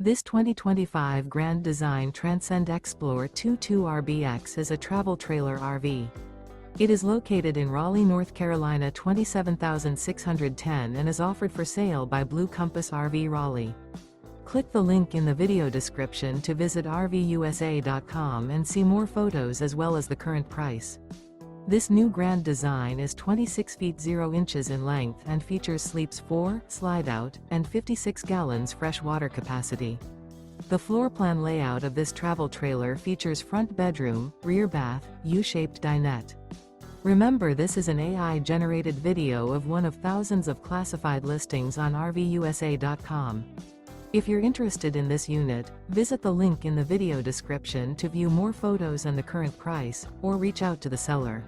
This 2025 Grand Design Transcend Xplor 22RBX is a travel trailer RV. It is located in Raleigh, North Carolina 27610 and is offered for sale by Blue Compass RV Raleigh. Click the link in the video description to visit RVUSA.com and see more photos as well as the current price. This new Grand Design is 26 feet 0 inches in length and features sleeps 4, Slideout, and 56 gallons fresh water capacity. The floor plan layout of this travel trailer features front bedroom, rear bath, U-shaped dinette. Remember, this is an AI-generated video of one of thousands of classified listings on RVUSA.com. If you're interested in this unit, visit the link in the video description to view more photos and the current price, or reach out to the seller.